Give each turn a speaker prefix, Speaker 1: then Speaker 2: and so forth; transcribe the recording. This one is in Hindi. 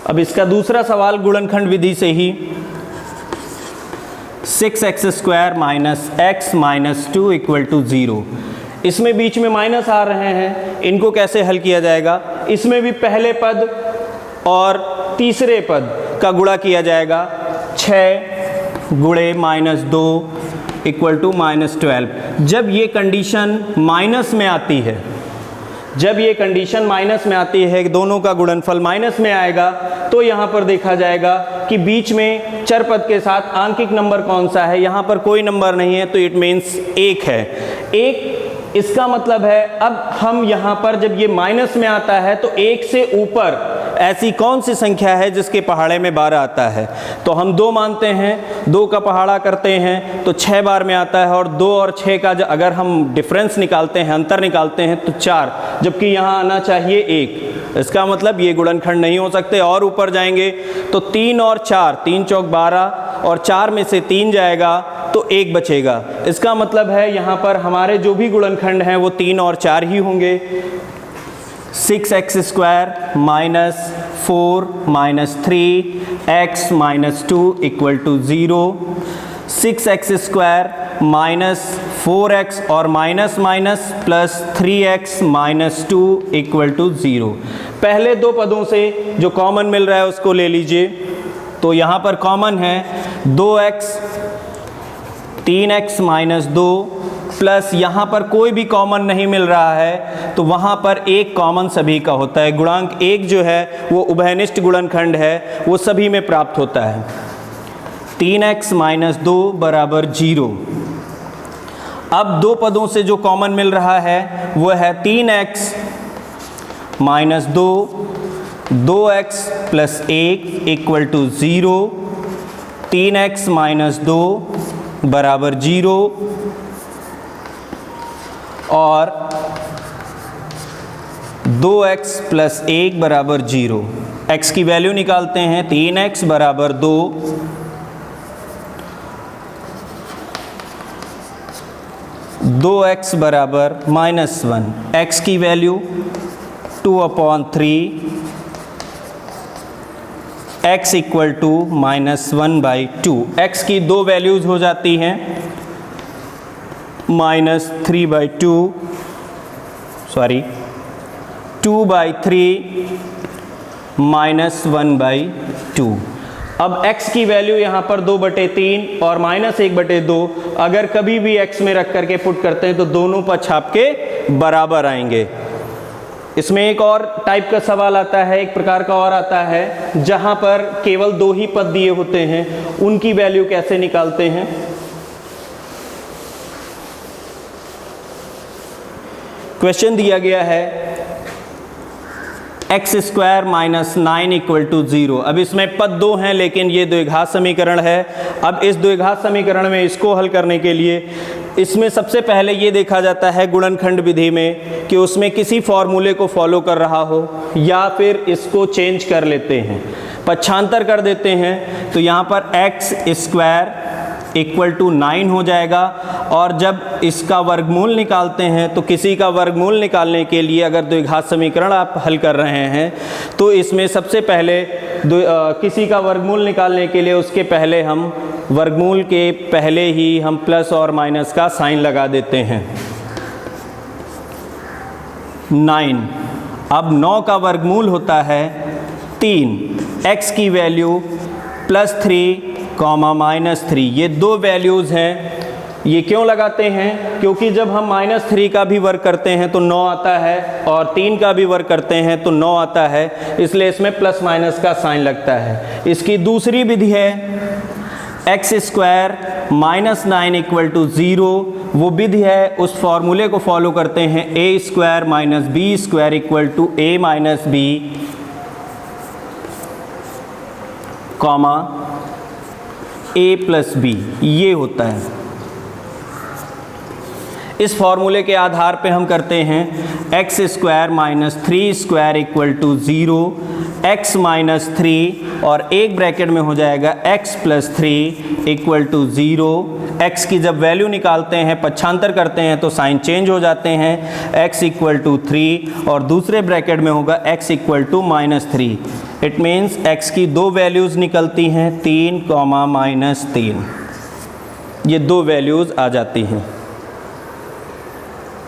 Speaker 1: अब इसका दूसरा सवाल गुणनखंड विधि से ही 6x² minus x minus 2 equal to 0। इसमें बीच में माइनस आ रहे हैं, इनको कैसे हल किया जाएगा? इसमें भी पहले पद और तीसरे पद का गुणा किया जाएगा। 6 गुणे माइनस 2 इक्वल टू माइनस 12। जब ये कंडीशन माइनस में आती है, जब ये कंडीशन माइनस में आती है, दोनों का गुणनफल माइनस में आएगा, तो यहाँ पर देखा जाएगा कि बीच में चर पद के साथ आंकिक नंबर कौन सा है। यहाँ पर कोई नंबर नहीं है, तो इट मीन्स 1 है। 1 इसका मतलब है अब हम यहाँ पर जब ये माइनस में आता है तो 1 से ऊपर ऐसी कौन सी संख्या है जिसके पहाड़े में 12 आता है? तो हम 2 मानते हैं, 2 का पहाड़ा करते हैं तो 6 बार में आता है, और 2 और 6 का अगर हम डिफरेंस निकालते हैं, अंतर निकालते हैं, तो 4, जबकि यहाँ आना चाहिए 1। इसका मतलब ये गुणनखंड नहीं हो सकते। और ऊपर जाएंगे तो 3 और 4, 3 चौक 12, और 4 में से 3 जाएगा तो 1 बचेगा। इसका मतलब है यहाँ पर हमारे जो भी गुणनखंड हैं वो 3 और 4 ही होंगे। 6x² minus 4 minus 3x minus 2 equal to 0। 6x² minus 4x और minus minus plus 3x minus 2 equal to 0। पहले 2 पदों से जो कॉमन मिल रहा है उसको ले लीजिए। तो यहाँ पर कॉमन है 2x, 3x माइनस 2, प्लस यहाँ पर कोई भी कॉमन नहीं मिल रहा है, तो वहाँ पर एक कॉमन सभी का होता है। गुणांक 1 जो है वो उभयनिष्ठ गुणनखंड है, वो सभी में प्राप्त होता है। 3x माइनस 2 बराबर 0। अब 2 पदों से जो कॉमन मिल रहा है वो है 3x minus 2, 2x plus 1 equal to 0। 3x minus 2 बराबर 0 और 2x प्लस 1 बराबर 0। x की वैल्यू निकालते हैं। 3x बराबर 2, 2x बराबर माइनस 1। x की value 2/3, x equal to minus 1/2। x की 2 वैल्यूज हो जाती हैं, माइनस 3/2, सॉरी 2/3 माइनस 1/2। अब x की वैल्यू यहाँ पर 2/3 और माइनस 1/2 अगर कभी भी x में रख करके पुट करते हैं तो दोनों पक्ष आपके बराबर आएंगे। इसमें एक और टाइप का सवाल आता है, एक प्रकार का और आता है जहाँ पर केवल 2 ही पद दिए होते हैं, उनकी वैल्यू कैसे निकालते हैं। क्वेश्चन दिया गया है x² माइनस 9 इक्वल टू 0। अब इसमें पद 2 हैं लेकिन ये द्विघात समीकरण है। अब इस द्विघात समीकरण में इसको हल करने के लिए इसमें सबसे पहले ये देखा जाता है गुणनखंड विधि में कि उसमें किसी फॉर्मूले को फॉलो कर रहा हो या फिर इसको चेंज कर लेते हैं, पक्षांतर कर देते हैं। तो यहाँ पर x² इक्वल टू 9 हो जाएगा, और जब इसका वर्गमूल निकालते हैं तो किसी का वर्गमूल निकालने के लिए अगर द्विघात समीकरण आप हल कर रहे हैं तो इसमें सबसे पहले किसी का वर्गमूल निकालने के लिए उसके पहले हम वर्गमूल के पहले ही हम प्लस और माइनस का साइन लगा देते हैं। 9, अब 9 का वर्गमूल होता है 3। x की वैल्यू +3 माइनस 3, ये 2 वैल्यूज़ हैं। ये क्यों लगाते हैं? क्योंकि जब हम -3 का भी वर्ग करते हैं तो 9 आता है, और 3 का भी वर्ग करते हैं तो 9 आता है, इसलिए इसमें प्लस माइनस का साइन लगता है। इसकी दूसरी विधि है x² माइनस 9 इक्वल टू 0। वो विधि है, उस फॉर्मूले को फॉलो करते हैं a² minus b² equal to a minus b comma a plus b, ये होता है। इस फॉर्मूले के आधार पे हम करते हैं x² minus 3² equal to 0, x minus 3 और एक ब्रैकेट में हो जाएगा x plus 3 equal to 0। x की जब वैल्यू निकालते हैं, पक्षांतर करते हैं तो साइन चेंज हो जाते हैं। x इक्वल टू 3 और दूसरे ब्रैकेट में होगा x equal to -3। It means x की दो वैल्यूज़ निकलती हैं 3, -3, ये दो वैल्यूज़ आ जाती हैं।